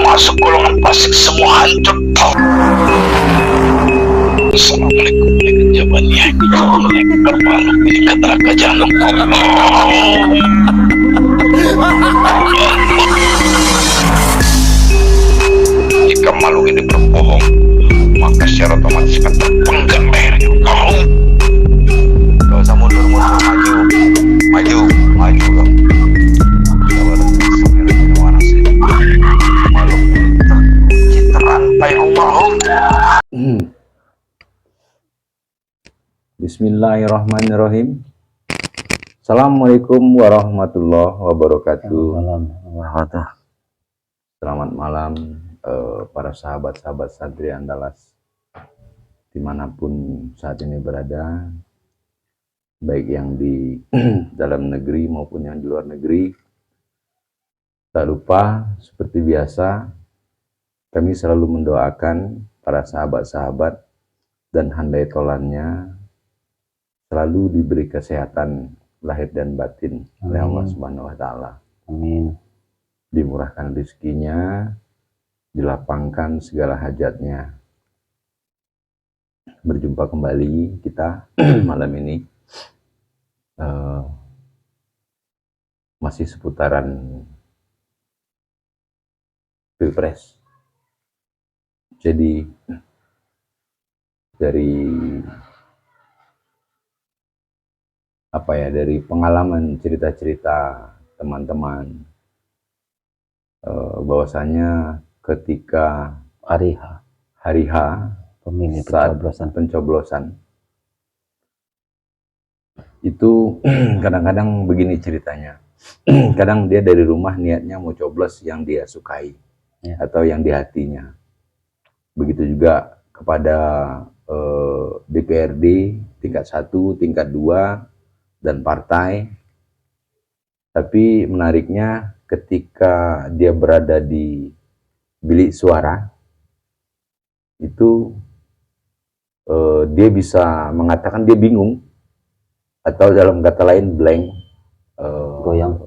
masuk golongan fasik semua hancur. Assalamualaikum warahmatullahi wabarakatuh. Ini ke neraka jahanam. Jika makhluk ini berbohong, maka secara otomatis akan terpenggal lehernya. Gak usah mundur, maju kamu. Bismillahirrahmanirrahim. Assalamualaikum warahmatullahi wabarakatuh. Selamat malam para sahabat-sahabat santri Andalas dimanapun saat ini berada, baik yang di dalam negeri maupun yang di luar negeri. Tak lupa seperti biasa kami selalu mendoakan para sahabat-sahabat dan handai tolannya selalu diberi kesehatan lahir dan batin oleh Allah Subhanahu wa Ta'ala. Amin. Dimurahkan rezekinya, dilapangkan segala hajatnya. Berjumpa kembali kita malam ini masih seputaran Pilpres. Jadi dari pengalaman cerita-cerita teman-teman, bahwasanya ketika hari H pemilih saat pencoblosan itu kadang-kadang begini ceritanya. Kadang dia dari rumah niatnya mau coblos yang dia sukai atau yang di hatinya. Begitu juga kepada DPRD tingkat 1, tingkat 2 dan partai. Tapi menariknya ketika dia berada di bilik suara itu dia bisa mengatakan dia bingung, atau dalam kata lain blank, goyang,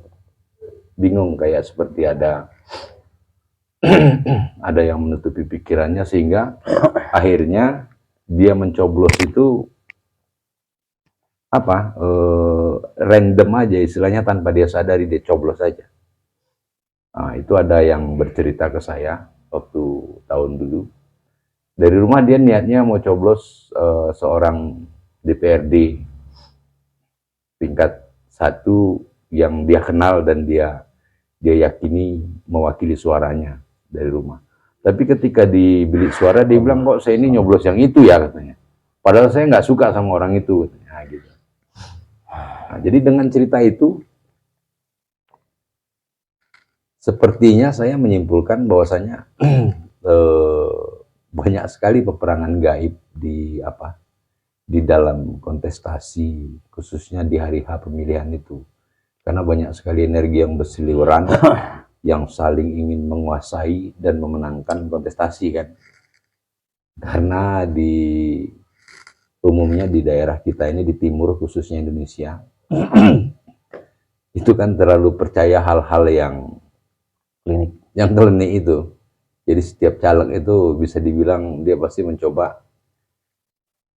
bingung, kayak seperti ada ada yang menutupi pikirannya, sehingga akhirnya dia mencoblos itu random aja, istilahnya tanpa dia sadari dia coblos aja. Nah, itu ada yang bercerita ke saya waktu tahun dulu. Dari rumah dia niatnya mau coblos seorang DPRD tingkat 1 yang dia kenal dan dia yakini mewakili suaranya dari rumah. Tapi ketika di bilik suara dia bilang, kok saya ini nyoblos yang itu ya, katanya. Padahal saya nggak suka sama orang itu, katanya. Nah, gitu. Nah, jadi dengan cerita itu sepertinya saya menyimpulkan bahwasanya banyak sekali peperangan gaib di dalam kontestasi, khususnya di hari H pemilihan itu. Karena banyak sekali energi yang berseliweran yang saling ingin menguasai dan memenangkan kontestasi kan. Karena umumnya di daerah kita ini, di timur khususnya Indonesia, itu kan terlalu percaya hal-hal yang klinik itu. Jadi setiap caleg itu bisa dibilang dia pasti mencoba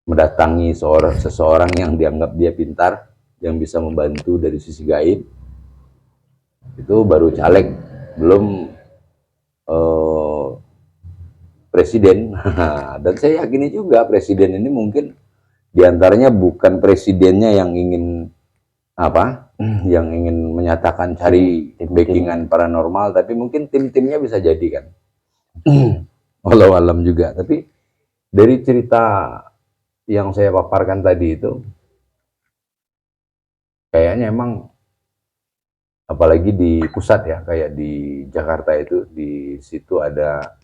mendatangi seseorang yang dianggap dia pintar, yang bisa membantu dari sisi gaib. Itu baru caleg, belum presiden. Dan saya yakini juga presiden ini mungkin diantaranya bukan presidennya yang ingin yang ingin menyatakan cari backingan paranormal, tapi mungkin tim-timnya bisa jadi kan. Walau alam juga. Tapi dari cerita yang saya paparkan tadi itu, kayaknya emang apalagi di pusat ya, kayak di Jakarta itu, di situ ada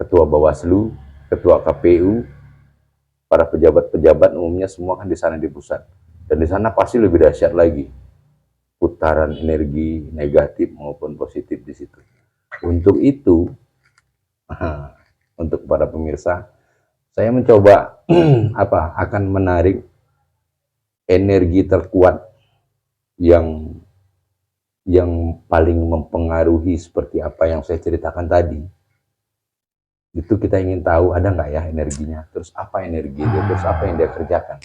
ketua Bawaslu, ketua KPU, para pejabat-pejabat umumnya semua kan di sana di pusat. Dan di sana pasti lebih dahsyat lagi putaran energi negatif maupun positif di situ. Untuk itu, untuk para pemirsa, saya mencoba akan menarik energi terkuat yang yang paling mempengaruhi seperti apa yang saya ceritakan tadi, itu kita ingin tahu ada nggak ya energinya, terus apa energi dia, terus apa yang dia kerjakan,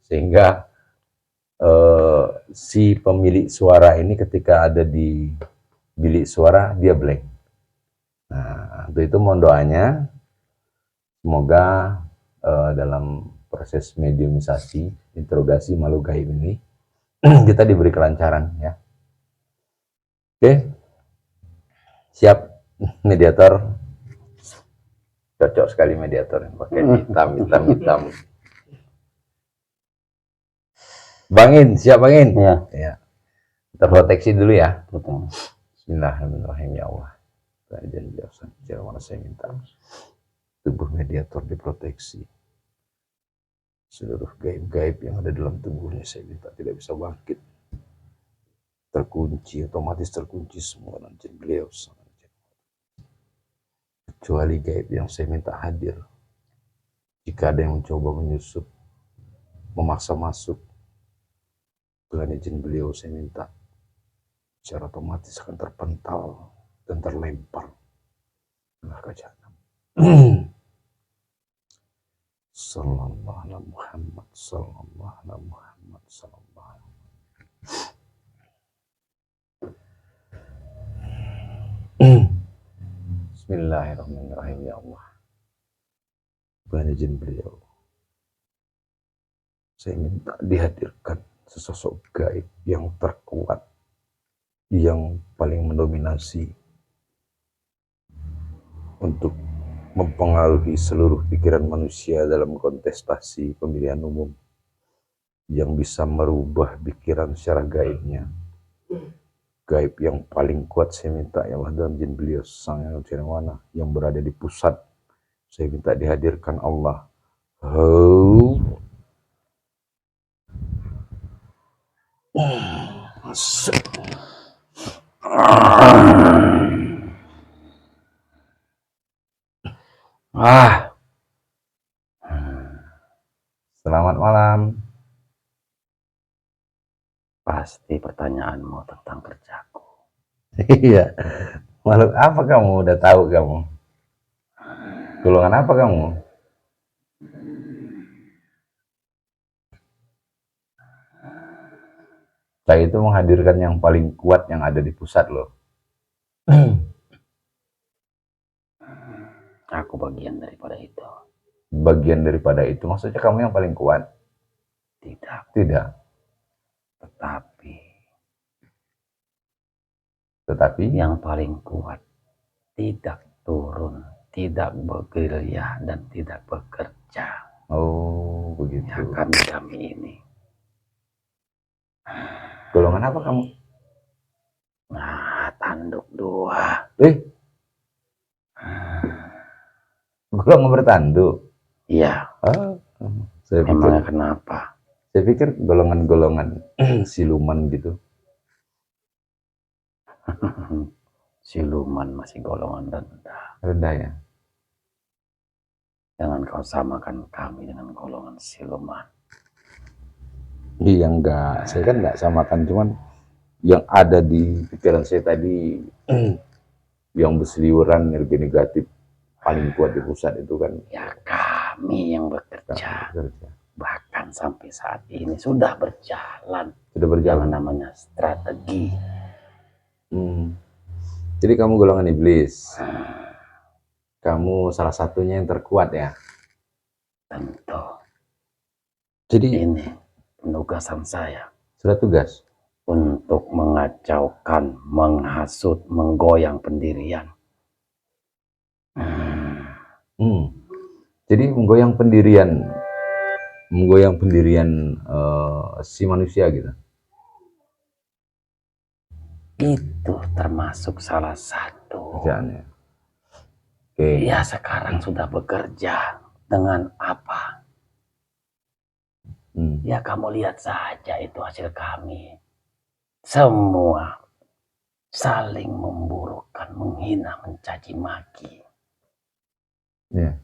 sehingga si pemilik suara ini ketika ada di bilik suara dia blank. Nah, untuk itu mohon doanya, semoga dalam proses mediumisasi, interogasi makhluk gaib ini kita diberi kelancaran ya. Oke, siap mediator, cocok sekali mediator yang pakai hitam. Bangin, siap Bangin? Ya. Ya. Terproteksi dulu ya. Betul. Bismillahirrahmanirrahim ya Allah. Kajian biasa, cara mana saya minta tubuh mediator diproteksi. Seluruh gaib-gaib yang ada dalam tubuhnya saya minta tidak bisa bangkit. Terkunci, otomatis terkunci semua nanti beliau. Kecuali gaib yang saya minta hadir. Jika ada yang mencoba menyusup, memaksa masuk, dengan izin beliau saya minta secara otomatis akan terpental dan terlempar ke jahanam. Sallallahu alaihi Muhammad, sallallahu alaihi Muhammad, sallallahu alaihi. Bismillahirrahmanirrahim ya Allah. Dengan izin beliau, saya minta dihadirkan sesosok gaib yang terkuat, yang paling mendominasi untuk mempengaruhi seluruh pikiran manusia dalam kontestasi pemilihan umum, yang bisa merubah pikiran secara gaibnya. Gaib yang paling kuat saya minta ya Allah dalam izin beliau sang yang mana yang berada di pusat, saya minta dihadirkan Allah. Selamat malam. Pasti pertanyaanmu tentang kerjaku. Iya. Makhluk apa kamu? Udah tahu kamu? Golongan apa kamu? Saya itu menghadirkan yang paling kuat yang ada di pusat loh. Aku bagian daripada itu. Bagian daripada itu, maksudnya kamu yang paling kuat? Tidak. Tidak. Tetapi yang paling kuat tidak turun, tidak bergerilya dan tidak bekerja. Oh, begitu. Ya, kami ini. Golongan apa kamu? Nah, tanduk 2. Golongan bertanduk? Iya. Saya Memangnya pikir, kenapa? saya pikir golongan-golongan siluman gitu. Siluman masih golongan rendah. Rendah ya? Jangan kau samakan kami dengan golongan siluman. Iya enggak, saya kan enggak samakan, cuman yang ada di pikiran saya tadi yang berseliweran energi negatif paling kuat di pusat itu kan. Ya kami yang bekerja. Bahkan sampai saat ini sudah berjalan. Sudah berjalan. Yang namanya strategi. Jadi kamu golongan iblis. Kamu salah satunya yang terkuat ya? Tentu. Jadi ini penugasan saya. Sudah tugas? Untuk mengacaukan, menghasut, menggoyang pendirian. Jadi menggoyang pendirian si manusia gitu. Itu termasuk salah satu. Kerjaannya. Oke. Ya sekarang sudah bekerja dengan apa? Ya kamu lihat saja itu hasil kami. Semua saling memburukkan, menghina, mencaci maki. Ya.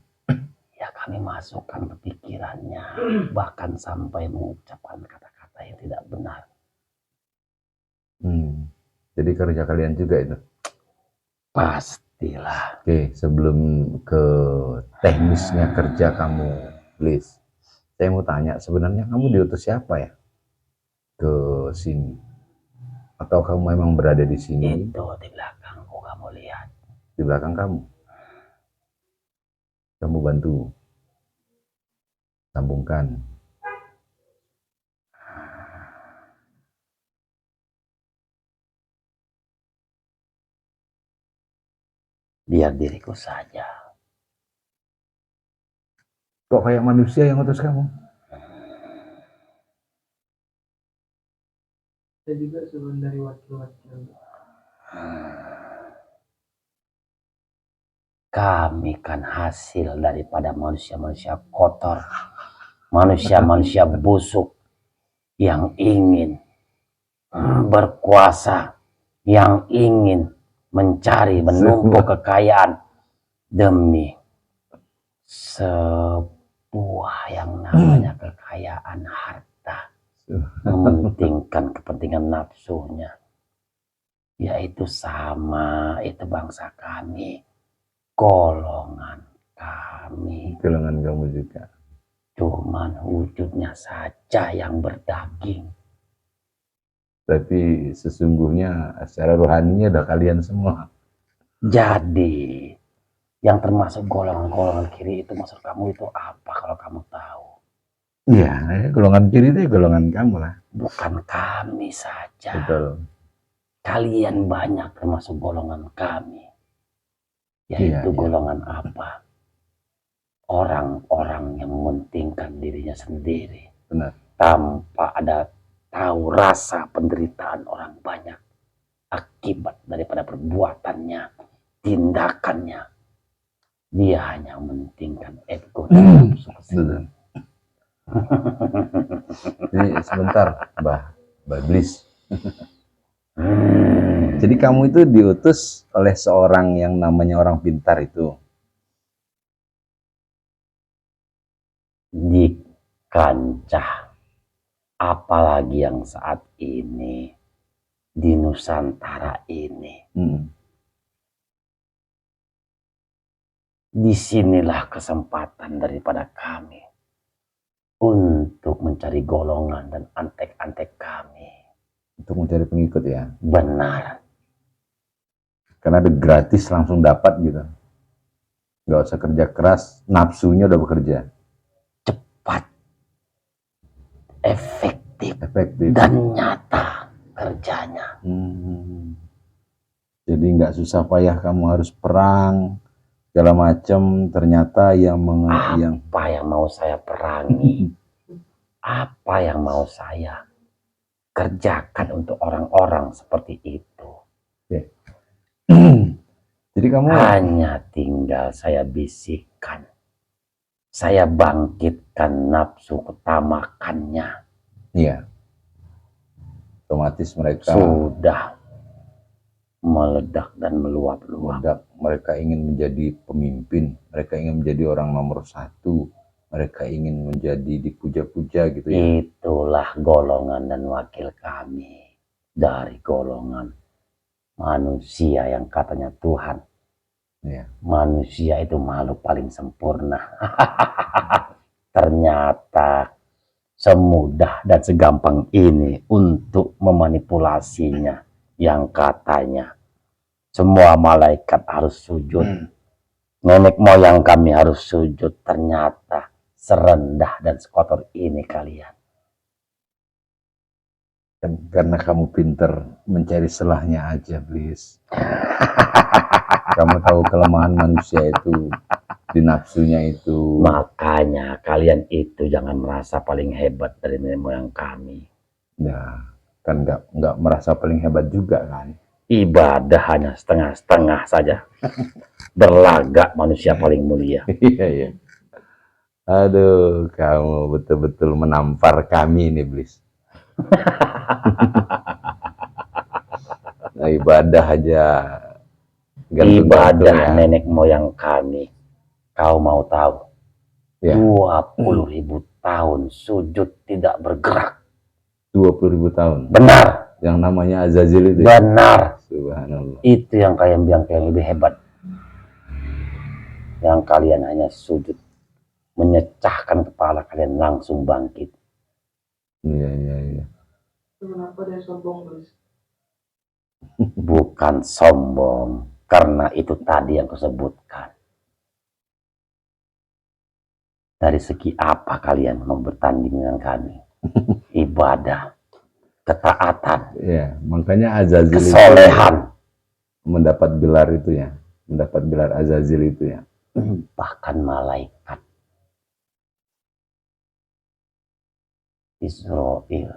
Ya kami masukkan pikirannya, bahkan sampai mengucapkan kata-kata yang tidak benar. Jadi kerja kalian juga itu. Pastilah. Oke, sebelum ke teknisnya kerja kamu, please. Saya mau tanya, sebenarnya kamu diutus siapa ya ke sini? Atau kamu memang berada di sini? Itu di belakangku kamu lihat. Di belakang kamu. Kamu bantu sambungkan. Biar diriku saja. Kok kayak manusia yang utus kamu? Saya juga sebenarnya dari wakil-wakil. Kami kan hasil daripada manusia-manusia kotor, manusia-manusia busuk yang ingin berkuasa, yang ingin mencari, menumpuk kekayaan demi sebuah yang namanya kekayaan harta, mementingkan kepentingan nafsunya. Yaitu sama, itu bangsa kami, golongan kami. Golongan kamu juga. Cuman wujudnya saja yang berdaging. Tapi sesungguhnya secara rohaninya udah kalian semua. Jadi yang termasuk golongan-golongan kiri itu maksud kamu itu apa kalau kamu tahu? Iya, golongan kiri itu golongan kamu lah. Bukan kami saja. Betul. Kalian banyak termasuk golongan kami. Yaitu Iya. golongan apa? Orang-orang yang mementingkan dirinya sendiri. Benar. Tanpa ada tahu rasa penderitaan orang banyak. Akibat daripada perbuatannya, tindakannya. Dia hanya mementingkan ego dan nafsu sendiri. Jadi sebentar, Mbak Iblis. Jadi kamu itu diutus oleh seorang yang namanya orang pintar itu. Di kancah, apalagi yang saat ini di Nusantara ini. Disinilah kesempatan daripada kami untuk mencari golongan dan antek-antek kami. Untuk mencari pengikut ya. Benar. Karena ada gratis langsung dapat gitu. Nggak usah kerja keras, nafsunya udah bekerja. Cepat, efektif, Efektif. dan nyata kerjanya. Jadi nggak susah payah kamu harus perang segala macam. Ternyata yang Apa yang mau saya perangi? Apa yang mau saya kerjakan untuk orang-orang seperti itu? Jadi kamu hanya tinggal saya bisikkan, saya bangkitkan nafsu ketamakannya. Iya. Otomatis mereka sudah meledak dan meluap-luap. Mereka ingin menjadi pemimpin, mereka ingin menjadi orang nomor satu, mereka ingin menjadi dipuja-puja gitu ya. Itulah golongan dan wakil kami dari golongan manusia yang katanya Tuhan. Ya. Manusia itu makhluk paling sempurna. Ternyata semudah dan segampang ini untuk memanipulasinya. Yang katanya semua malaikat harus sujud. Nenek moyang kami harus sujud. Ternyata serendah dan sekotor ini kalian. Karena kamu pinter mencari celahnya aja, Blis. Kamu tahu kelemahan manusia itu di nafsunya itu. Makanya kalian itu jangan merasa paling hebat dari nenek moyang kami. Nah, kan nggak merasa paling hebat juga kan? Ibadah hanya setengah-setengah saja. Berlagak manusia paling mulia. Iya, iya. Aduh, kamu betul-betul menampar kami nih, Blis. Nah, ibadah aja. Ibadah ya. Nenek moyang kami. Kau mau tahu? Ya. 20.000 tahun sujud tidak bergerak. 20.000 tahun? Benar. Yang namanya Azazil itu. Benar. Subhanallah. Itu yang kalian bilang yang lebih hebat. Yang kalian hanya sujud, menyecahkan kepala kalian langsung bangkit. Iya, iya, iya. Kenapa dia sombong, Gus? Bukan sombong, karena itu tadi yang kusebutkan. Dari segi apa kalian mau bertanding dengan kami? Ibadah, ketaatan, Iya, makanya Azazil kesolehan, itu mendapat gelar itu ya. Mendapat gelar Azazil itu ya. bahkan malaikat Israfil,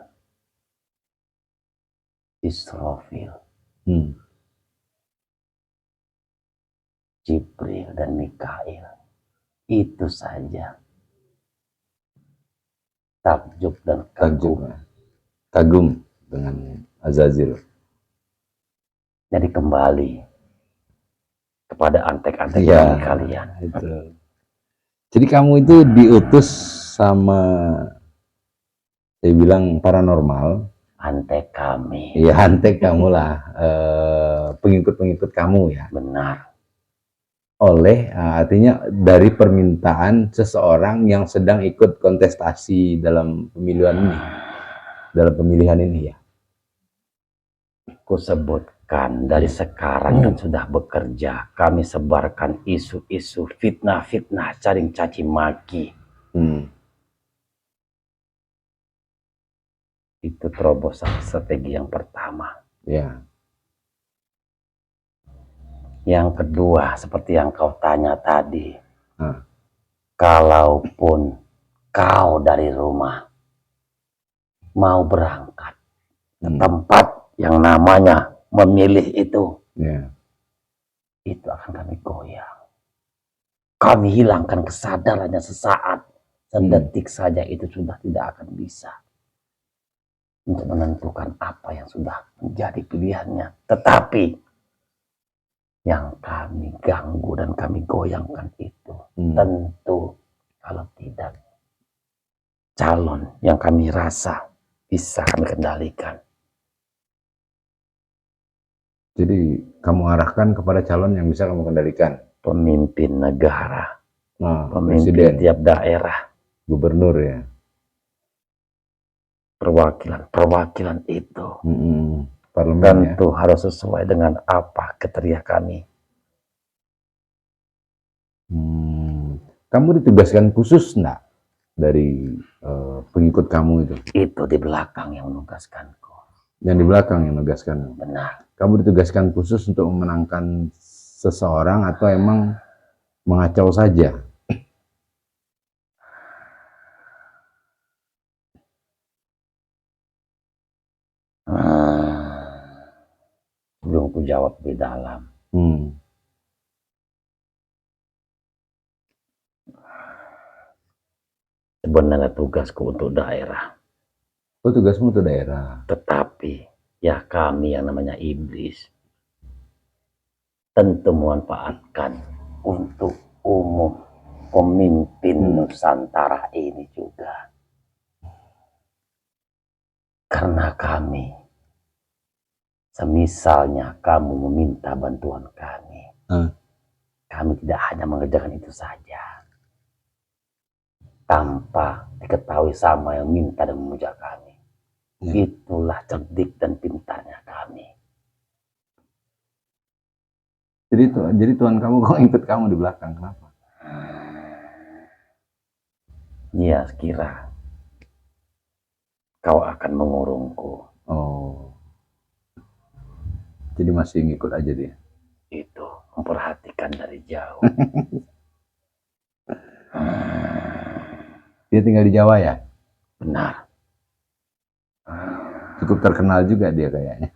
Hmm. Jibril dan Mikail, itu saja takjub dan Takjub, kagum. ya. Kagum dengan Azazil. Jadi kembali kepada antek-antek Iya, kalian. itu. Jadi kamu itu diutus sama, saya bilang paranormal. Antek kami. Iya, antek kamu lah, pengikut-pengikut kamu ya. Benar. Oleh, artinya dari permintaan seseorang yang sedang ikut kontestasi dalam pemilihan ini ya. Kusebutkan dari sekarang kan sudah bekerja, kami sebarkan isu-isu fitnah-fitnah, cacing caci maki. Itu terobosan strategi yang pertama. Ya. Yang kedua, seperti yang kau tanya tadi, Nah. kalaupun kau dari rumah mau berangkat ke tempat yang namanya memilih itu, Ya. itu akan kami goyang. Kami hilangkan kesadarannya sesaat, sedetik saja itu sudah tidak akan bisa untuk menentukan apa yang sudah menjadi pilihannya. Tetapi yang kami ganggu dan kami goyangkan itu tentu kalau tidak calon yang kami rasa bisa kami kendalikan. Jadi kamu arahkan kepada calon yang bisa kamu kendalikan. Pemimpin negara, pemimpin presiden, tiap daerah, gubernur ya. Perwakilan itu Parlemen tentu ya. harus sesuai dengan apa kriteria kami. Kamu ditugaskan khusus enggak dari pengikut kamu itu? Itu di belakang yang menugaskanku. Yang di belakang yang menugaskan. Benar. Kamu ditugaskan khusus untuk memenangkan seseorang atau emang mengacau saja? Belum ku jawab lebih dalam. Sebenarnya tugasku untuk daerah. Oh, tugasmu untuk daerah. Tetapi ya kami yang namanya iblis tentu memanfaatkan untuk umum pemimpin Nusantara ini juga. Karena kami, semisalnya kamu meminta bantuan kami, kami tidak hanya mengerjakan itu saja tanpa diketahui sama yang minta dan memuja kami. Itulah cerdik dan pintarnya kami. Jadi Tuhan kamu kok ikut kamu di belakang, kenapa? Ya, sekira kau akan mengurungku. Oh, jadi masih ngikut aja dia? Itu, memperhatikan dari jauh. Dia tinggal di Jawa ya? Benar. Cukup terkenal juga dia kayaknya.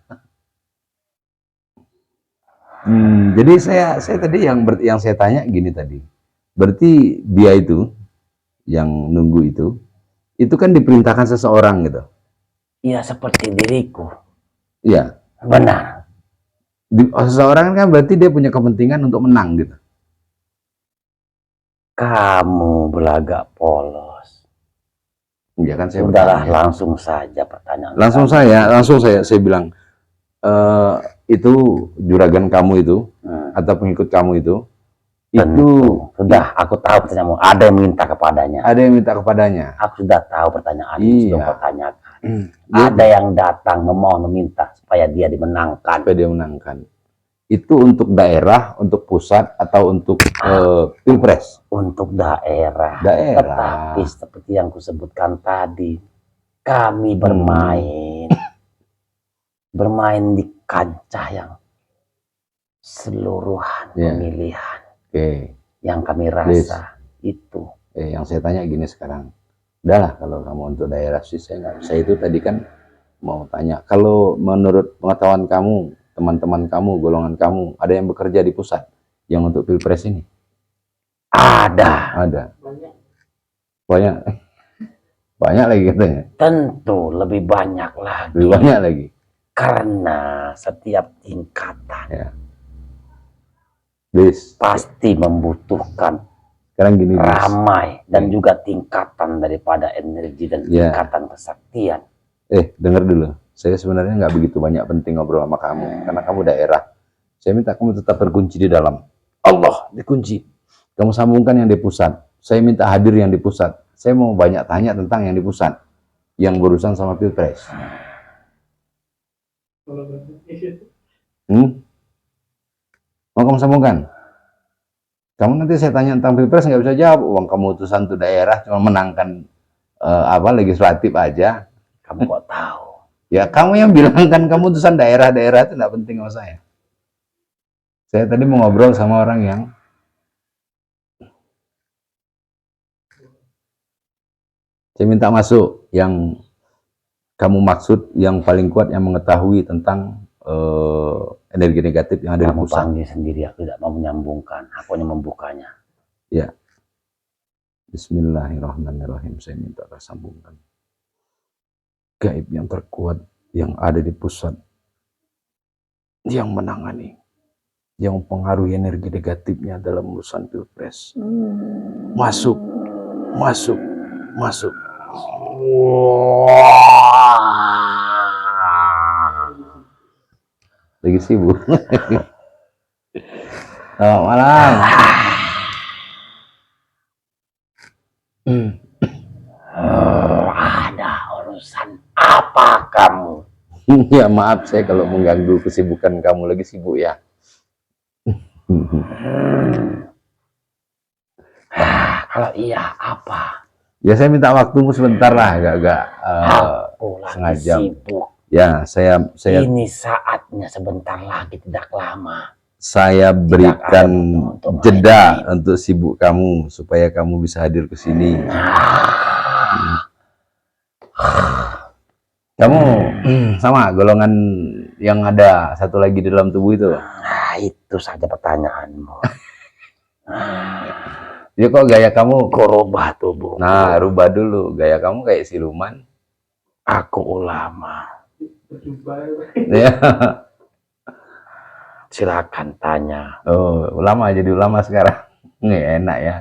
Jadi saya tadi yang saya tanya gini tadi. Berarti dia itu yang nunggu itu kan diperintahkan seseorang gitu. Iya, seperti diriku. Iya. Benar. Seseorang kan berarti dia punya kepentingan untuk menang gitu. Kamu belagak polos. Ya kan saya Sudahlah, bertanya. langsung saja pertanyaan. Langsung saya bilang, itu juragan kamu itu atau pengikut kamu itu Sudah, aku tahu pertanyaanmu. Ada yang minta kepadanya. ada yang minta kepadanya. Aku sudah tahu pertanyaan Iya. itu sudah pertanyakan. Dia Ada yang datang memohon meminta supaya dia dimenangkan. supaya dia menangkan. Itu untuk daerah, untuk pusat, atau untuk pilpres? Untuk daerah. Daerah. Tetapi seperti yang kusebutkan tadi, kami bermain di kancah yang seluruhan Iya. pemilihan Oke. yang kami rasa itu. Yang saya tanya gini sekarang. Udahlah kalau kamu untuk daerah sih saya nggak. Saya itu tadi kan mau tanya. Kalau menurut pengetahuan kamu, teman-teman kamu, golongan kamu, ada yang bekerja di pusat yang untuk pilpres ini? Ada. Ada. Banyak. Banyak. Banyak lagi katanya. Tentu lebih banyak lagi. Lebih banyak lagi. Karena setiap tingkatan Ya. Bis. pasti membutuhkan Sekarang gini, Bis. ramai dan juga tingkatan daripada energi dan Ya. tingkatan kesaktian. Dengar dulu. Saya sebenarnya nggak begitu banyak penting ngobrol sama kamu, karena kamu daerah. Saya minta kamu tetap berkunci di dalam. Allah dikunci. Kamu sambungkan yang di pusat. Saya minta hadir yang di pusat. Saya mau banyak tanya tentang yang di pusat, yang berurusan sama pilpres. Kalau banyak. Mau kamu sambungkan? Kamu nanti saya tanya tentang pilpres nggak bisa jawab. Uang kamu utusan tuh daerah cuma menangkan legislatif aja. Kamu kok tahu? Ya kamu yang bilang kan kamu utusan daerah-daerah itu nggak penting sama saya. Saya tadi mau ngobrol sama orang yang saya minta masuk, yang kamu maksud yang paling kuat yang mengetahui tentang energi negatif yang ada di Kamu pusat. panggil sendiri, aku tidak mau menyambungkan. Aku hanya membukanya. Ya. Bismillahirrahmanirrahim. Saya minta tersambungkan. Gaib yang terkuat yang ada di pusat, yang menangani, yang mempengaruhi energi negatifnya dalam urusan pilpres. Masuk, masuk, masuk. Lagi sibuk. Selamat malam. Ada urusan apa kamu? Ya maaf saya kalau mengganggu kesibukan kamu, lagi sibuk ya. Kalau iya apa? Ya saya minta waktumu sebentar lah, agak Aku lagi sengaja. sibuk. Ya saya Ini saatnya sebentar lagi, tidak lama. saya berikan untuk jeda untuk sibuk kamu supaya kamu bisa hadir ke sini. Kamu sama golongan yang ada satu lagi di dalam tubuh itu? Nah, itu saja pertanyaanmu. Ya kok gaya kamu Kau rubah tubuh. Nah, rubah dulu. Gaya kamu kayak siluman. Aku ulama. Berjumpa. Ya. Silakan tanya. Oh, ulama jadi ulama sekarang. Nggak enak ya.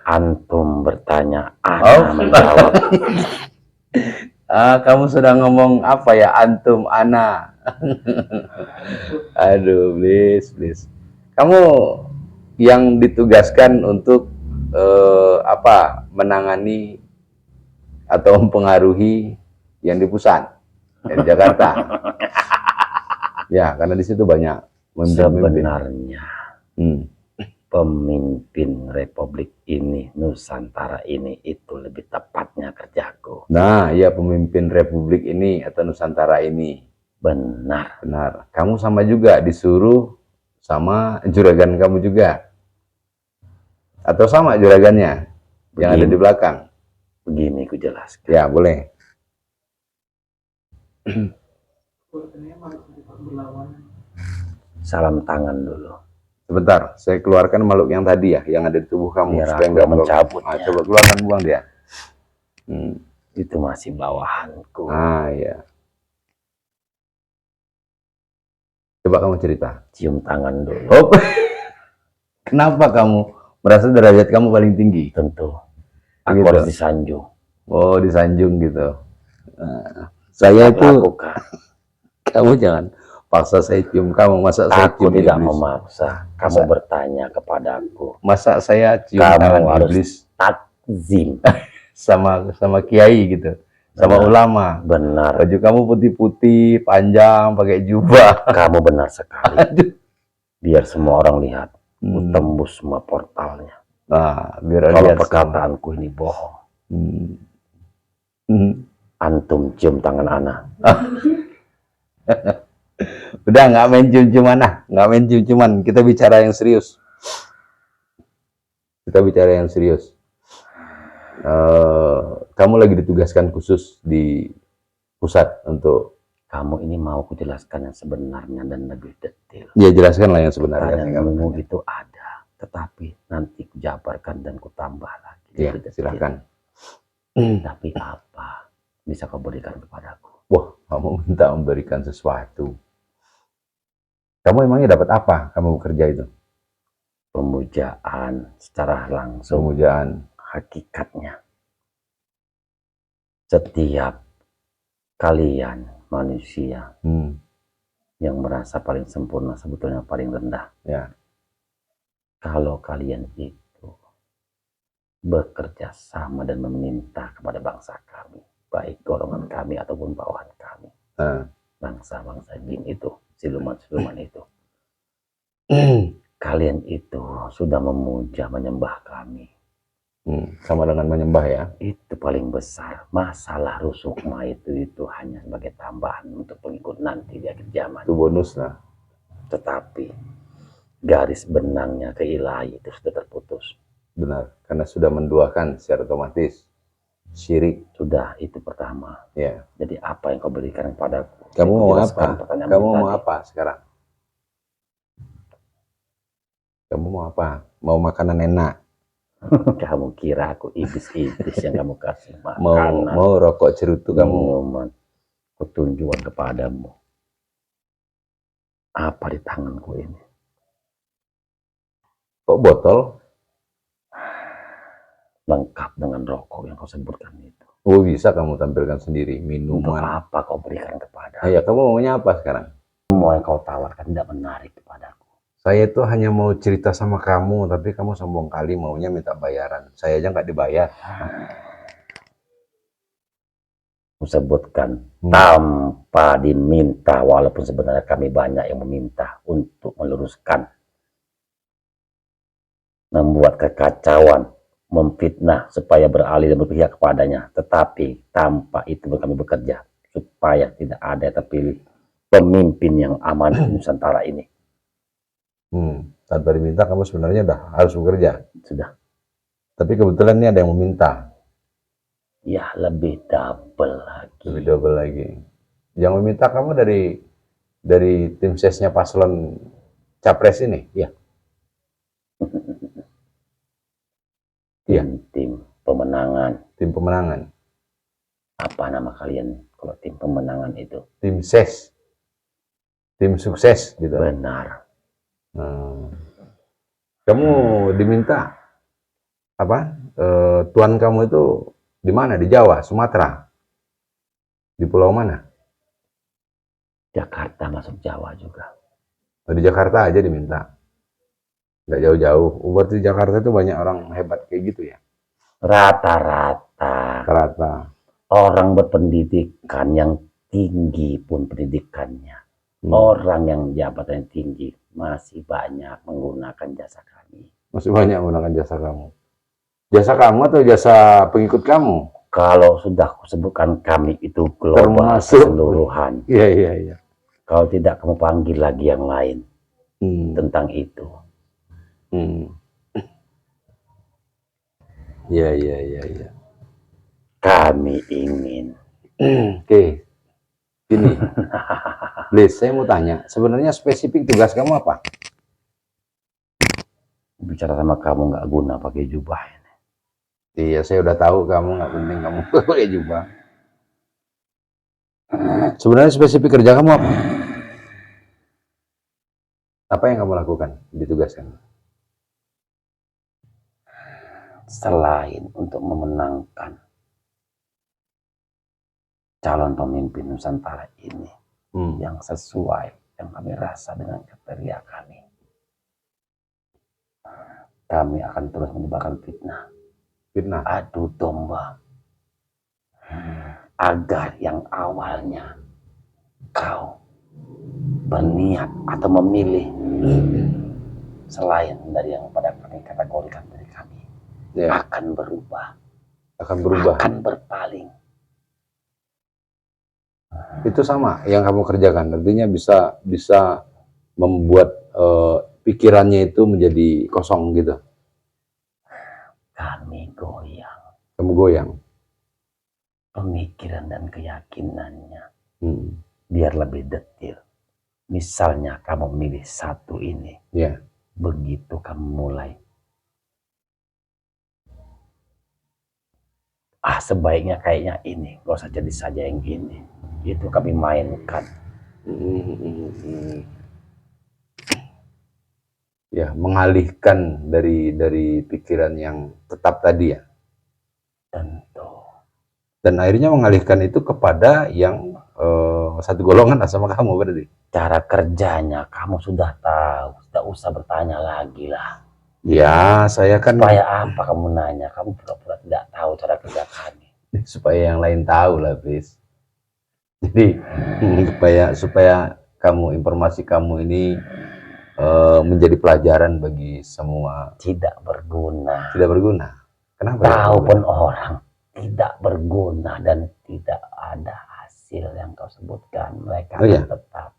Antum bertanya, Oh. ana menjawab. Kamu sudah ngomong apa ya? Antum, ana. Aduh, please. Kamu yang ditugaskan untuk menangani atau mempengaruhi yang di pusat, di Jakarta. Ya, karena di situ banyak pemimpin. Sebenarnya pemimpin Republik ini, Nusantara ini, itu lebih tepatnya kerjaku. Nah, ya pemimpin Republik ini atau Nusantara ini. Benar. Benar. Kamu sama juga disuruh sama juragan kamu juga. Atau sama juragannya yang ada di belakang. Begini ku jelaskan. Ya, boleh. Salam tangan dulu. Sebentar, saya keluarkan makhluk yang tadi ya, yang ada di tubuh kamu. Biar Supaya aku nggak mencabutnya. coba keluarkan, buang dia. Itu masih bawahanku. Ya. Coba kamu cerita. Cium tangan dulu. Oh, kenapa kamu merasa derajat kamu paling tinggi? Tentu. Aku Gitu. harus disanjung. Oh, disanjung gitu. Nah, saya itu, Lakukan. kamu jangan paksa saya cium kamu. Masa saya Aku cium tidak iblis? memaksa. Kamu Masa- bertanya kepadaku. Masa saya cium Kamu tangan harus iblis takzim. sama kiai gitu, sama Benar. ulama. Benar. Baju kamu putih-putih, panjang, pakai jubah. Kamu benar sekali. Biar semua orang lihat. Ku Hmm. tembus semua portalnya. Nah, biar Kalau lihat semua. perkataanku ini bohong. Hmm. Hmm. Antum cium tangan ana. Udah, nggak main cium-ciuman, nggak main cium-ciuman. Kita bicara yang serius. Kita bicara yang serius. Kamu lagi ditugaskan khusus di pusat untuk. Kamu ini mau kujelaskan yang sebenarnya dan lebih detail. Ya, jelaskan lah yang sebenarnya. Pertanyaanmu itu ada, tetapi nanti kujabarkan dan kutambah lagi. Ya, lebih detail. silakan. Tapi apa bisa kau berikan kepadaku? Wah, kamu minta memberikan sesuatu. Kamu emangnya dapat apa kamu bekerja itu? Pemujaan secara langsung. Pemujaan. Hakikatnya setiap kalian manusia yang merasa paling sempurna sebetulnya paling rendah. Ya. Kalau kalian itu bekerja sama dan meminta kepada bangsa kami, baik golongan kami ataupun bawahan kami, bangsa-bangsa jin itu, siluman-siluman itu, kalian itu sudah memuja menyembah kami. Sama dengan menyembah ya. Itu paling besar. Masalah rusukma itu hanya sebagai tambahan untuk pengikut nanti di akhir zaman. Itu bonus lah. Tetapi garis benangnya ke ilahi itu sudah terputus. Benar, karena sudah menduakan secara otomatis. Syirik. Sudah, itu pertama. Ya. Jadi apa yang kau berikan kepadaku? Kamu mau apa? Kamu mau apa sekarang? Kamu mau apa? Mau makanan enak? Kamu kira aku iblis-iblis yang kamu kasih makanan. Mau rokok cerutu kamu? Minuman. Kutunjukkan kepadamu. Apa di tanganku ini? Kok botol? Lengkap dengan rokok yang kau sebutkan itu. Oh, bisa kamu tampilkan sendiri. Untuk Minuman. apa kau berikan kepada? Ya, kamu maunya apa sekarang? Semua yang kau tawarkan tidak menarik kepadaku. Saya itu hanya mau cerita sama kamu, tapi kamu sombong kali maunya minta bayaran. Saya aja nggak dibayar. Sebutkan tanpa diminta, walaupun sebenarnya kami banyak yang meminta untuk meluruskan, membuat kekacauan, memfitnah supaya beralih dan berpihak kepadanya. Tetapi tanpa itu kami bekerja supaya tidak ada terpilih pemimpin yang aman di Nusantara ini. Tanpa diminta kamu sebenarnya udah harus bekerja. Sudah. Tapi kebetulan ini ada yang meminta. Ya, lebih double lagi. Lebih double lagi. Yang meminta kamu dari tim sesnya paslon capres ini, ya? Iya. Tim pemenangan. Tim pemenangan. Apa nama kalian kalau tim pemenangan itu? Tim ses. Tim sukses gitu. Benar. Kamu diminta apa? Tuan kamu itu di mana? Di Jawa, Sumatera, di pulau mana? Jakarta masuk Jawa juga. Oh, di Jakarta aja diminta. Nggak jauh-jauh. Berarti Jakarta itu banyak orang hebat kayak gitu ya? Rata-rata. Orang berpendidikan yang tinggi pun pendidikannya. Orang yang jabatan tinggi masih banyak menggunakan jasa kami. Masih banyak menggunakan jasa kamu. Jasa kamu atau jasa pengikut kamu? Kalau sudah sebutkan kami itu global keseluruhan. Iya. Kalau tidak kamu panggil lagi yang lain tentang itu. Iya. Kami ingin. Oke. Gini. Please, saya mau tanya, sebenarnya spesifik tugas kamu apa? Bicara sama kamu nggak guna pakai jubah ini. Iya, saya udah tahu kamu nggak penting kamu pakai jubah. Sebenarnya spesifik kerja kamu apa? Apa yang kamu lakukan, ditugaskan? Selain untuk memenangkan calon pemimpin Nusantara ini Hmm. yang sesuai yang kami rasa dengan kriteria kami. Kami akan terus menyebarkan fitnah, Fitnah. adu domba, agar yang awalnya kau berniat atau memilih selain dari yang pada kami kategorikan dari kami, Ya, akan berubah, akan berubah. akan berpaling. Itu sama yang kamu kerjakan. Artinya bisa membuat pikirannya itu menjadi kosong gitu. Kami goyang Kamu goyang. pemikiran dan keyakinannya Hmm. biar lebih detail. Misalnya kamu milih satu ini, Ya. begitu kamu mulai, sebaiknya kayaknya ini, gak usah jadi saja yang gini. Itu kami mainkan. Ya, mengalihkan dari pikiran yang tetap tadi ya. Tentu. Dan akhirnya mengalihkan itu kepada yang satu golongan sama kamu berarti. Cara kerjanya kamu sudah tahu, tidak usah bertanya lagi lah. Ya, saya kan Supaya apa kamu nanya? Kamu pura-pura tidak tahu cara kerja kami. supaya yang lain tahu lah, please. Jadi supaya informasi kamu ini menjadi pelajaran bagi semua. Tidak berguna. Tidak berguna. Kenapa? Tahu pun orang tidak berguna dan tidak ada hasil yang kau sebutkan. Mereka Oh, iya? akan tetap.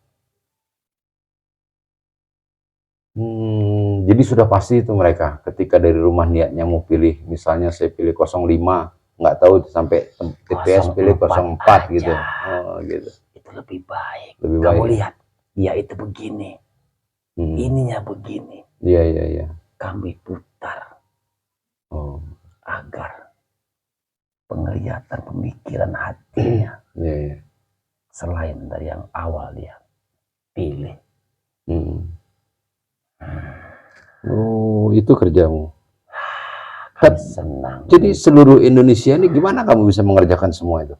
Jadi sudah pasti itu mereka ketika dari rumah niatnya mau pilih, misalnya saya pilih 05, nggak tahu sampai TPS pilih 04 gitu. aja. Oh, gitu. Itu lebih baik. Lebih Kamu baik. lihat, ya itu begini. Ininya begini. Iya, iya, iya. Kami putar Oh, agar penglihatan pemikiran hatinya iya, iya. selain dari yang awal dia pilih. Oh, itu kerjamu. Kami senang. Jadi seluruh Indonesia ini gimana kamu bisa mengerjakan semua itu?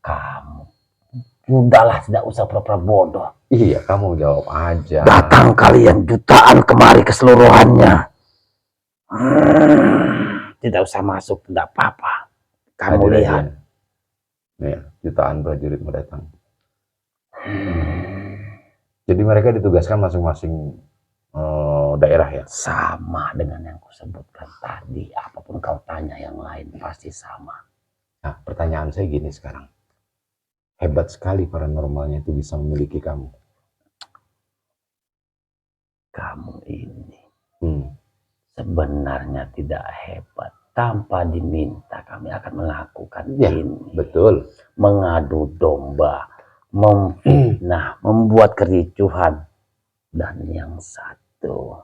Kamu udahlah, tidak usah pura-pura bodoh. Iya, kamu jawab aja. Datang kalian jutaan kemari keseluruhannya. Tidak usah masuk, tidak apa-apa. Kamu Hadir lihat. aja. Ya, jutaan prajurit mendatang. Jadi mereka ditugaskan masing-masing daerah ya? Sama dengan yang kusebutkan tadi. Apapun kau tanya yang lain pasti sama. Nah, pertanyaan saya gini sekarang. Hebat sekali paranormalnya itu bisa memiliki kamu. Kamu ini sebenarnya tidak hebat. Tanpa diminta kami akan melakukan Ya, ini. betul. Mengadu domba, memfitnah, membuat kericuhan. Dan yang satu,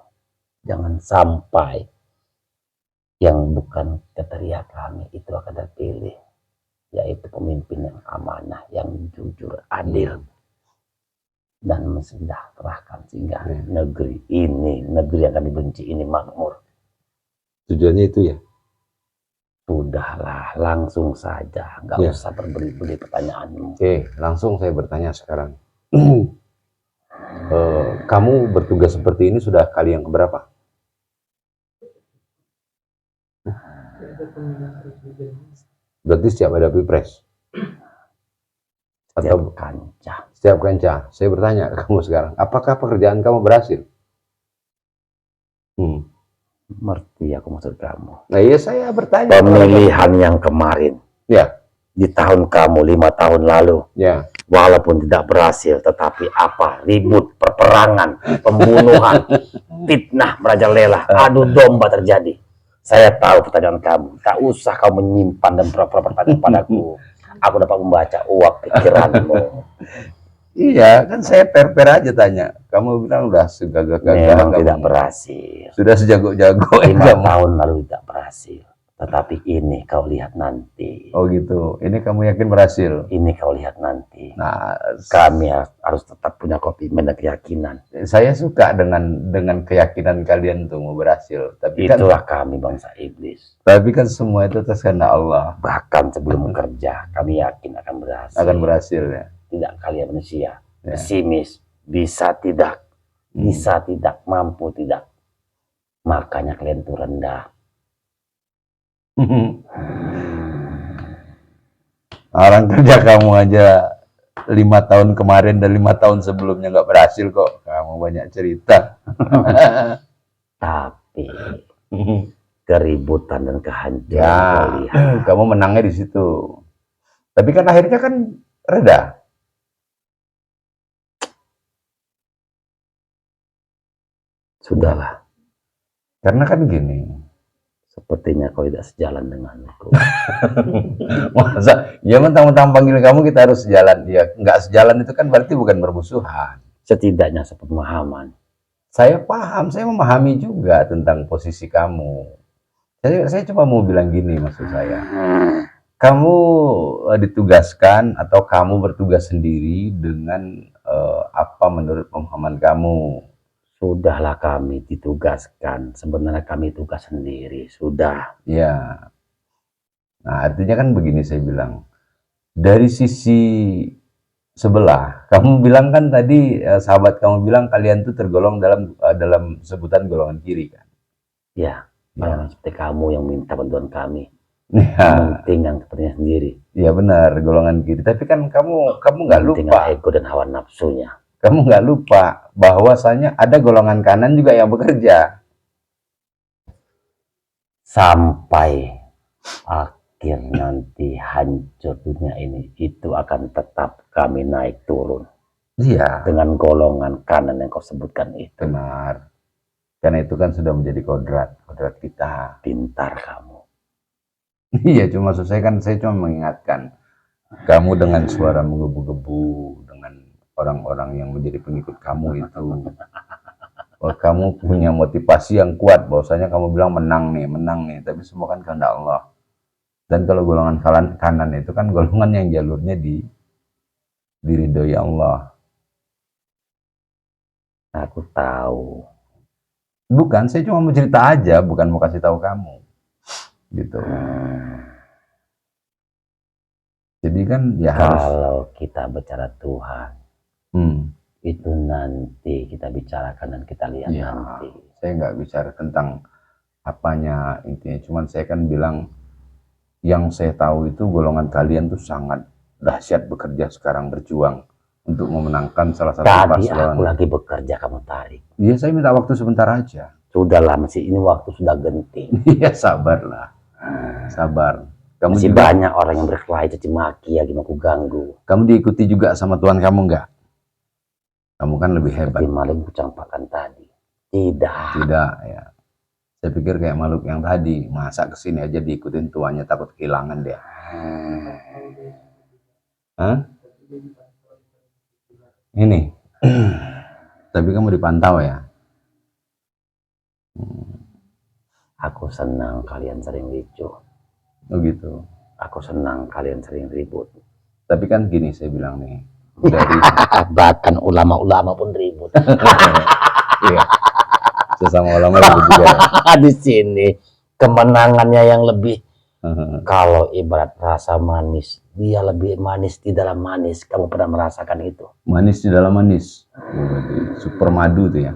jangan sampai yang bukan kriteria kami itu akan terpilih, yaitu pemimpin yang amanah, yang jujur, adil, dan mensejahterakan sehingga negeri ini, negeri yang kami benci ini makmur. Tujuannya itu ya? Sudahlah, langsung saja, nggak usah berbeli-beli pertanyaanmu. Oke, langsung saya bertanya sekarang. Kamu bertugas seperti ini sudah kali yang keberapa? Berarti setiap ada pilpres? Atau Kancah. setiap kancah? Saya bertanya ke kamu sekarang, apakah pekerjaan kamu berhasil? Merti aku maksud kamu. Nah iya, saya bertanya. Pemilihan yang kemarin. Ya. Di tahun kamu 5 tahun lalu. Ya. Walaupun tidak berhasil, tetapi apa? Ribut, perperangan, pembunuhan, fitnah merajalela, adu domba terjadi. Saya tahu pertanyaan kamu. Tak usah kamu menyimpan dan pura-pura bertanya padaku. Aku dapat membaca uap pikiranmu. Iya, kan saya per-per aja tanya. Kamu bilang udah segagah-gagah. Memang tidak berhasil. Sudah sejago-jago. 5 tahun lalu tidak berhasil. Tetapi ini kau lihat nanti. Oh gitu. Ini kamu yakin berhasil? Ini kau lihat nanti. Nah, Kami harus tetap punya komitmen dan keyakinan. saya suka dengan keyakinan kalian tuh mau berhasil. Tapi kan, Itulah kami bangsa iblis. tapi kan semua itu atas kehendak Allah. Bahkan sebelum bekerja, kami yakin akan berhasil. Akan berhasil ya. Tidak kalian manusia. Ya. Pesimis. Bisa tidak. Bisa tidak. Mampu tidak. Makanya kalian itu rendah. Orang kerja kamu aja 5 tahun kemarin dan 5 tahun sebelumnya nggak berhasil kok. Kamu banyak cerita. Tapi keributan dan kehancuran Ya, kau lihat. kamu menangnya di situ. Tapi kan akhirnya kan reda. Sudahlah. Karena kan gini. Sepertinya kau tidak sejalan denganku. Masa ya mentang-mentang panggil kamu kita harus sejalan. Ya nggak sejalan itu kan berarti bukan bermusuhan. Setidaknya sepemahaman. Saya paham, saya memahami juga tentang posisi kamu. Saya cuma mau bilang gini maksud saya. Kamu ditugaskan atau kamu bertugas sendiri dengan apa menurut pemahaman kamu? Sudahlah kami ditugaskan. Sebenarnya kami tugas sendiri. Sudah. Ya. Nah, artinya kan begini saya bilang. Dari sisi sebelah, kamu bilang kan tadi sahabat kamu bilang kalian tuh tergolong dalam sebutan golongan kiri kan. Ya. Orang seperti kamu yang minta bantuan kami. Ya, Mementingkan kepentingan sendiri. ya benar golongan kiri. Tapi kan kamu nggak lupa. Mementingkan ego dan hawa nafsunya. Kamu nggak lupa bahwasanya ada golongan kanan juga yang bekerja. Sampai akhir nanti hancur dunia ini, itu akan tetap kami naik turun. Iya, Dengan golongan kanan yang kau sebutkan itu. benar. Karena itu kan sudah menjadi kodrat kita. Pintar kamu. Iya, cuma maksud saya kan saya cuma mengingatkan kamu dengan suara menggebu-gebu dengan orang-orang yang menjadi pengikut kamu itu. Oh, kamu punya motivasi yang kuat bahwasanya kamu bilang menang nih, tapi semua kan kehendak Allah. Dan kalau golongan kanan itu kan golongan yang jalurnya diridhoi Allah. Aku tahu. Bukan, saya cuma mau cerita aja, bukan mau kasih tahu kamu. Gitu. Jadi kan ya harus. Kalau kita bicara Tuhan, itu nanti kita bicarakan dan kita lihat Ya, nanti. saya nggak bicara tentang apanya intinya, cuman saya kan bilang yang saya tahu itu golongan kalian tuh sangat dahsyat bekerja sekarang berjuang untuk memenangkan salah satu Tadi paslon. aku lagi bekerja, kamu tarik. Iya, saya minta waktu sebentar aja. Sudahlah, masih ini waktu sudah genting. Iya, sabarlah, sabar. Kamu Masih juga, banyak orang yang berkelahi caci maki ya, gimana aku ganggu. kamu diikuti juga sama Tuhan kamu nggak? Kamu kan lebih hebat. Seperti maling kucampakan tadi. Tidak. Tidak ya. Saya pikir kayak makhluk yang tadi, masa kesini aja diikutin tuannya takut kehilangan dia. Hah? Ini. Tapi kamu dipantau ya. Aku senang kalian sering ricuh. Oh gitu. Aku senang kalian sering ribut. Tapi kan gini saya bilang nih. Dari Bahkan ulama-ulama pun ribut. iya. Sesama ulama ribut juga. Di sini kemenangannya yang lebih. Kalau ibarat rasa manis, dia lebih manis di dalam manis. Kamu pernah merasakan itu? Manis di dalam manis. Oh, berarti super madu tuh ya.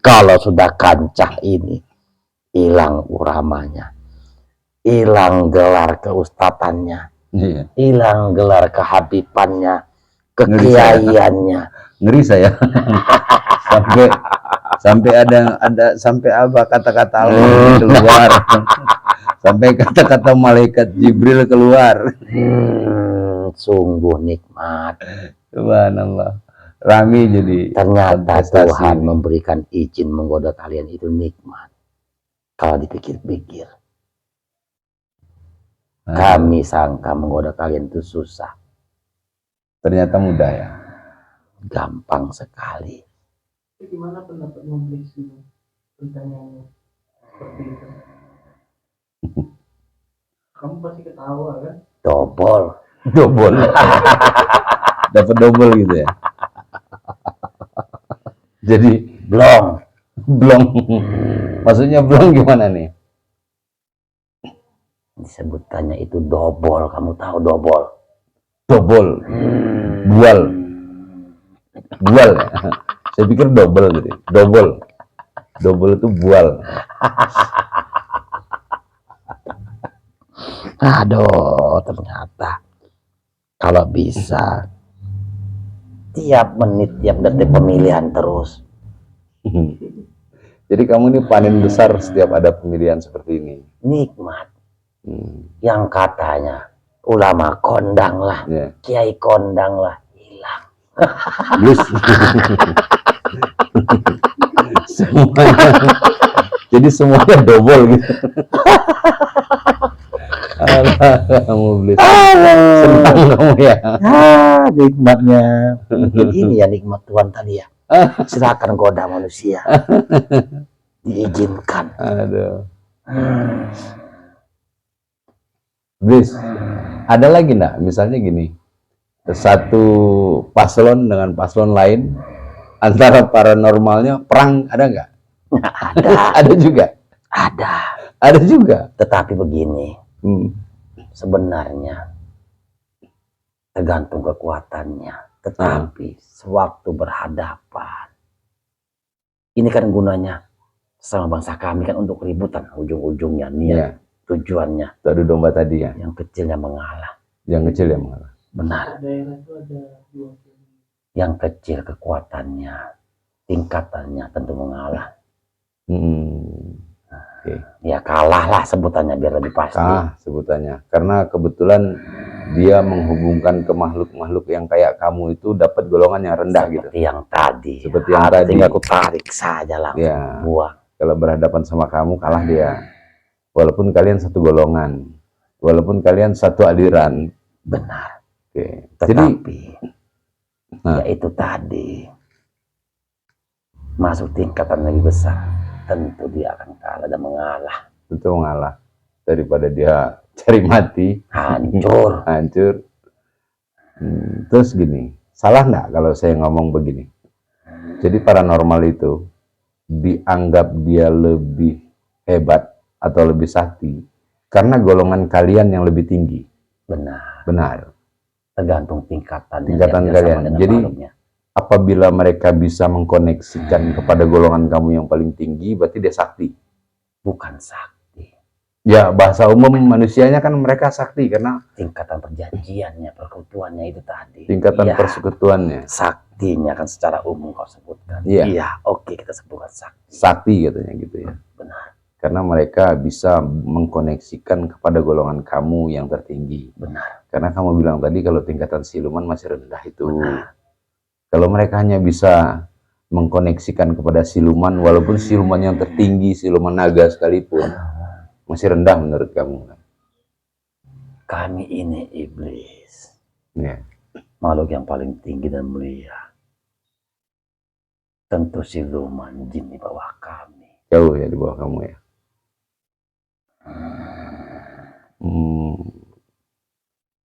Kalau sudah kancah ini, hilang uramanya, hilang gelar keustatannya, Iya. hilang gelar kehabibannya, kekiaiannya. Ngeri saya. sampai ada sampai apa kata-kata Allah keluar. Sampai kata-kata malaikat Jibril keluar. Sungguh nikmat. Subhanallah. Rami jadi Ternyata kontestasi Tuhan ini. memberikan izin menggoda kalian itu nikmat. Kalau dipikir-pikir, kami sangka menggoda kalian itu susah. Ternyata mudah ya. Gampang sekali. Gimana pendapat Mublis tentang yang seperti itu. Kamu pasti ketawa kan? Dobol. Double. Dapat double gitu ya. Jadi Blong. blong. Maksudnya blong gimana nih? Disebutannya itu dobol. Kamu tahu dobol? Double. Bual. Bual ya. Saya pikir double gitu. Double. Double itu bual. Aduh, ternyata kalau bisa tiap menit, tiap detik pemilihan terus. Jadi kamu ini panen besar setiap ada pemilihan seperti ini. Nikmat. Hmm, Yang katanya ulama kondang lah, ya. kiai kondang lah, hilang. Plus. Semuanya. Jadi semuanya double gitu. Alah, kamu beli. Senang kamu ya. Nikmatnya. Mungkin ini ya nikmat Tuhan tadi ya. Silakan goda manusia. Diizinkan. Aduh. Bis, ada lagi enggak? Misalnya gini, satu paslon dengan paslon lain, antara paranormalnya perang, ada nggak? Ada, Ada juga. ada. Ada juga. Tetapi begini, Hmm. sebenarnya tergantung kekuatannya. Tetapi sewaktu berhadapan, ini kan gunanya sama bangsa kami kan untuk keributan ujung-ujungnya niat Ya, tujuannya itu adu domba tadi ya. yang kecilnya mengalah. Yang kecil ya malah. Benar. Daerah itu ada dua. Yang kecil kekuatannya, tingkatannya tentu mengalah. Oke. Ya kalah lah sebutannya biar lebih pasti. Sebutannya. Karena kebetulan dia menghubungkan ke makhluk-makhluk yang kayak kamu itu dapat golongan yang rendah gitu. Seperti yang tadi. Seperti yang Harus tadi. tinggal aku tarik saja langsung Ya. buang. Kalau berhadapan sama kamu kalah dia. Walaupun kalian satu golongan, walaupun kalian satu aliran. Benar. Oke. Jadi Tetapi Nah. ya itu tadi masuk tingkatan lebih besar, tentu dia akan kalah dan mengalah. tentu mengalah daripada dia cari mati, Hancur. hancur. Terus gini, salah nggak kalau saya ngomong begini? Jadi paranormal itu dianggap dia lebih hebat atau lebih sakti karena golongan kalian yang lebih tinggi. Benar. Benar. Tergantung tingkatan Kalian. Jadi apabila mereka bisa mengkoneksikan kepada golongan kamu yang paling tinggi, berarti dia sakti. bukan sakti. Ya, bahasa umum manusianya kan mereka sakti karena Tingkatan perjanjiannya, persekutuannya itu tadi. tingkatan Iya, persekutuannya. saktinya kan secara umum kau sebutkan. Iya. Iya, oke kita sebutkan sakti. Sakti katanya gitu ya. Benar, Karena mereka bisa mengkoneksikan kepada golongan kamu yang tertinggi. benar. Karena kamu bilang tadi kalau tingkatan siluman masih rendah itu. Benar. Kalau mereka hanya bisa mengkoneksikan kepada siluman, walaupun siluman yang tertinggi, siluman naga sekalipun, masih rendah menurut kamu. Kami ini iblis, Ya. makhluk yang paling tinggi dan mulia. Tentu siluman jin di bawah kami. Jauh ya di bawah kamu ya.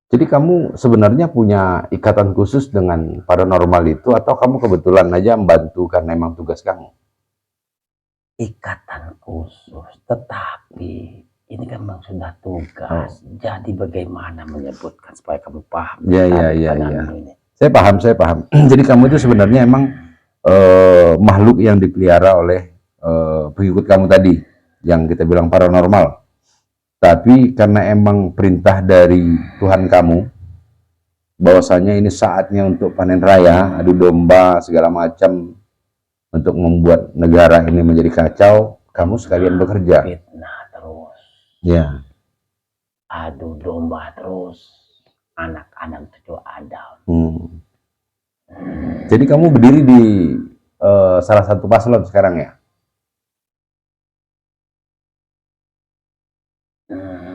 Jadi kamu sebenarnya punya ikatan khusus dengan paranormal itu atau kamu kebetulan aja membantu karena memang tugas kamu? Ikatan khusus, tetapi ini kan memang sudah tugas. Jadi bagaimana menyebutkan supaya kamu paham? Ya. pertanyaanmu ini? Saya paham. Jadi kamu itu sebenarnya emang makhluk yang dipelihara oleh pengikut kamu tadi, yang kita bilang paranormal. Tapi karena emang perintah dari Tuhan kamu, bahwasanya ini saatnya untuk panen raya, adu domba, segala macam, untuk membuat negara ini menjadi kacau, kamu sekalian bekerja. Fitnah terus, Ya. adu domba terus, anak-anak cucu Adam. Jadi kamu berdiri di salah satu paslon sekarang ya?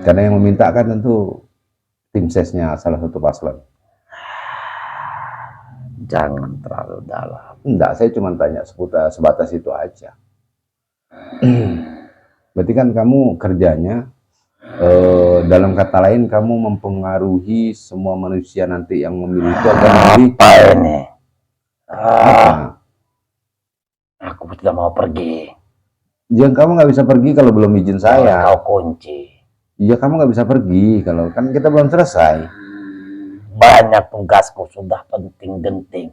Karena yang meminta kan tentu tim sesnya salah satu paslon. Jangan terlalu dalam. Enggak, saya cuma tanya sebatas itu aja. Berarti kan kamu kerjanya, dalam kata lain kamu mempengaruhi semua manusia nanti yang memilih itu agar memilih Apa ini? apa? Aku tidak mau pergi. Jangan, kamu nggak bisa pergi kalau belum izin saya. Kau kunci. Iya, kamu nggak bisa pergi kalau kan kita belum selesai. Banyak tugasku sudah penting genting.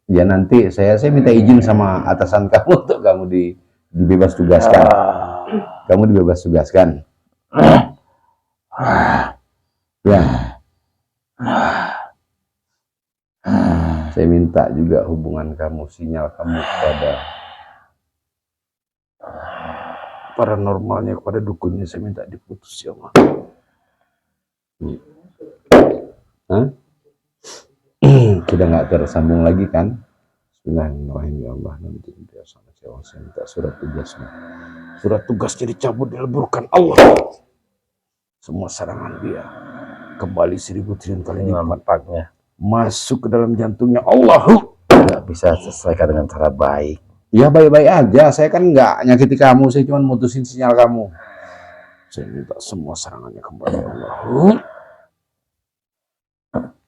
Ya nanti saya minta izin sama atasan kamu untuk kamu dibebas tugaskan. Kamu dibebas tugaskan. Ya. Saya minta juga hubungan kamu, sinyal kamu kepada paranormalnya, kepada dukunnya, saya minta diputus ya Allah. Hah? Sudah nggak tersambung lagi kan? Bismillahirrahmanirrahim. Ya Allah, nanti saya minta surat tugasnya. Surat tugasnya dicabut, dileburkan Allah. Semua serangan dia kembali 1000 triliun kali lipat, masuk ke dalam jantungnya Allah. Nggak bisa selesaikan dengan cara baik. Ya baik-baik aja, saya kan nggak nyakiti kamu, saya cuma mutusin sinyal kamu. Saya minta semua serangannya kembali Allah.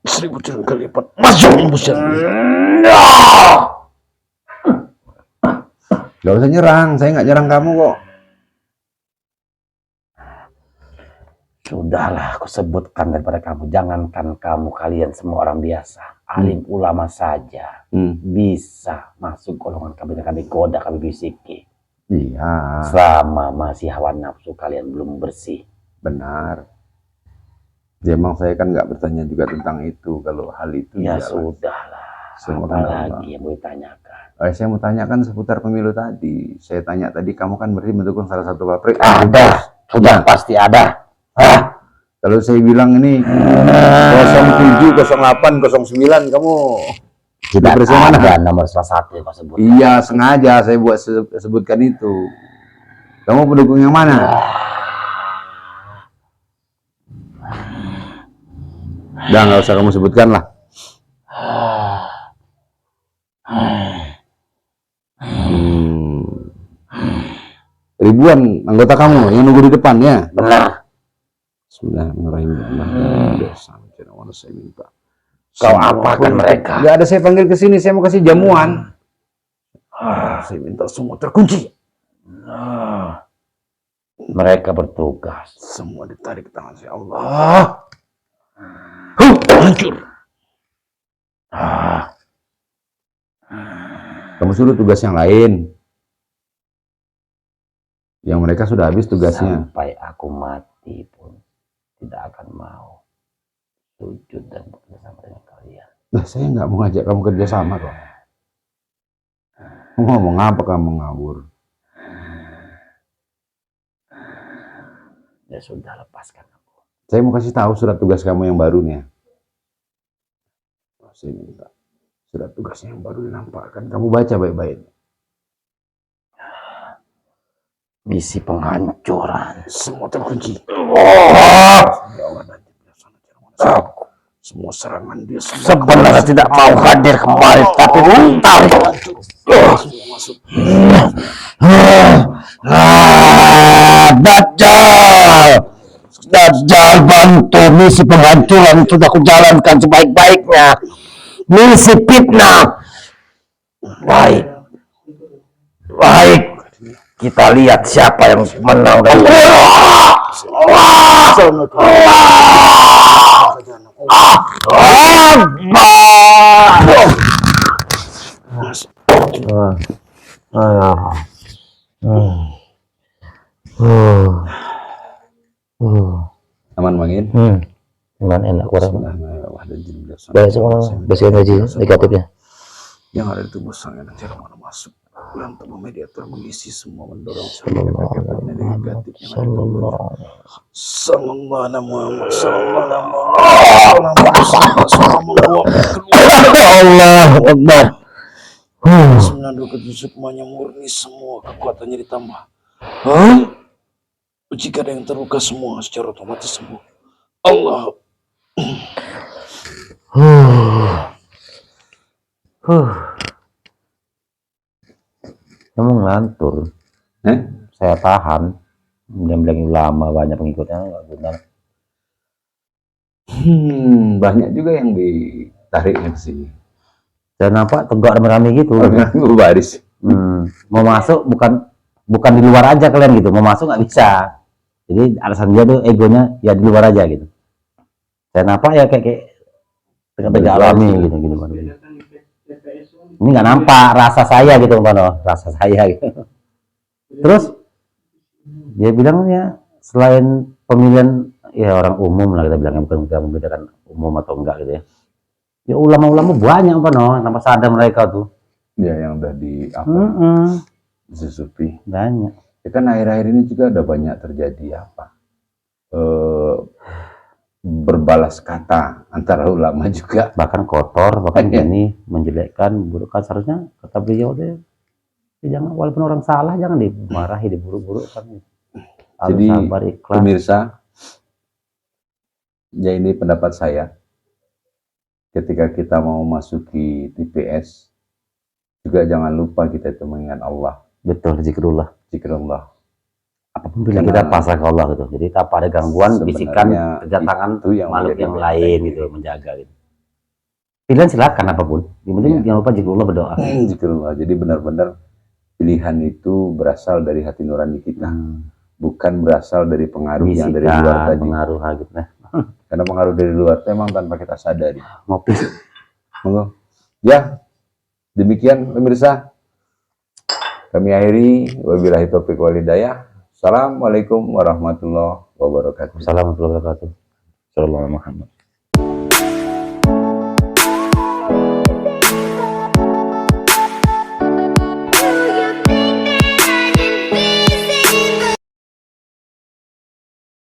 1000 triliun kali lipat masuk embusnya. Gak usah nyerang, saya nggak nyerang kamu kok. Sudahlah, aku sebutkan daripada kamu. Jangankan kamu, kalian semua orang biasa, alim ulama saja bisa masuk golongan kami goda, kami bisiki. Iya. Selama masih hawa nafsu kalian belum bersih. Benar. Ya, emang saya kan nggak bertanya juga tentang itu. Kalau hal itu Ya jalan. sudahlah. Semua Apa kan lagi yang mau ditanyakan? Saya mau tanyakan seputar pemilu tadi. Saya tanya tadi, kamu kan berarti mendukung salah satu pabrik. Ada, sudah pasti ada. Kalau saya bilang ini 07, 08, 09, kamu Tidak bersih mana? ada nomor salah satu yang kau sebut. Iya, sengaja saya buat sebutkan itu. Kamu pendukung yang mana? Udah, nggak usah kamu sebutkan lah. Ribuan anggota kamu yang nunggu di depan ya. Benar. Bismillahirrahmanirrahim. Saya minta. Kau apakan mereka? Nggak ada, saya panggil ke sini, saya mau kasih jamuan. Saya minta semua terkunci. Mereka bertugas. Semua ditarik ke tangan saya. Allah. Hancur. Kamu suruh tugas yang lain. Yang mereka sudah habis tugasnya. Sampai aku mati pun tidak akan mau sujud dan bersama dengan kalian. Nah, saya nggak mau ngajak kamu kerja sama kok. Kamu ngomong apa, kamu ngawur? Ya sudah, lepaskan aku. Saya mau kasih tahu surat tugas kamu yang barunya. Saya minta surat tugasnya yang baru dinampakkan. Kamu baca baik-baik. Misi penghancuran. Semua terkunci. Ya Allah, nanti semua serangan dia Sebenarnya tidak mau hadir kembali, tapi tarik. masuk. Dajjal bantu misi penghancuran sudah aku jalankan sebaik-baiknya. Misi fitnah. Baik. Kita lihat siapa yang menang dan Aman Mangin? Cuman enak kurang. Bismillahirrahmanirrahim. Baik semua, bersihkan gaji negatifnya. Yang ada di tubuh sang yang tidak mana masuk. Yang tubuh mediator mengisi semua, mendorong Sallallahu Allah Akbar. Menanduk semuanya murni, semua kekuatannya ditambah. Jika ada yang terluka, semua secara otomatis sembuh. Allah. Kamu ngantur. Saya tahan. Dia bilang ulama banyak pengikutnya, nggak benar. Banyak juga yang ditariknya ke sini. Saya nampak tegak rame-rame gitu. Baris. Mau masuk bukan di luar aja kalian gitu, mau masuk nggak bisa. Jadi alasan dia tuh egonya ya di luar aja gitu. Saya nampak ya kayak tegak-tegak rame gitu gitu. Bedakan di TPS kan. Ini nggak nampak rasa saya gitu Bang, rasa saya gitu. Terus dia bilang ya selain pemilihan ya orang umum lah kita bilangnya, bukan kita membedakan umum atau enggak gitu ya. Ya ulama-ulama banyak tanpa sadar mereka tuh. Ya yang udah di apa? Disusupi. Banyak. Ya kan akhir-akhir ini juga ada banyak terjadi apa? Berbalas kata antara ulama juga. Bahkan kotor, bahkan Iya. gini menjelekkan, buruk kan seharusnya kata beliau deh. Jangan walaupun orang salah jangan dimarahi, diburu-buru kan. Harus Jadi sabar, ikhlas. pemirsa, ya ini pendapat saya. Ketika kita mau masuki TPS, juga jangan lupa kita itu mengingat Allah, Betul, zikrullah. zikrullah. Apapun pilihan kita pasrah ke Allah gitu. Jadi tanpa ada gangguan, bisikan, Sebenarnya kerja tangan itu yang makhluk menjadi yang benteng lain diri. gitu, menjaga gitu. Pilihan silakan apapun. Yang penting Iya. jangan lupa zikrullah, berdoa. Zikrullah. Jadi benar-benar pilihan itu berasal dari hati nurani kita, bukan berasal dari pengaruh yang dari luar Bisikan, tadi. pengaruh gitu. Nah, Karena pengaruh dari luar itu memang tanpa kita sadari. ngopi. Monggo. Ya, demikian pemirsa. Kami akhiri, wabillahi taufiq wal hidayah. Assalamualaikum warahmatullahi wabarakatuh. Assalamualaikum warahmatullahi wabarakatuh. Sallallahu alaihi Muhammad.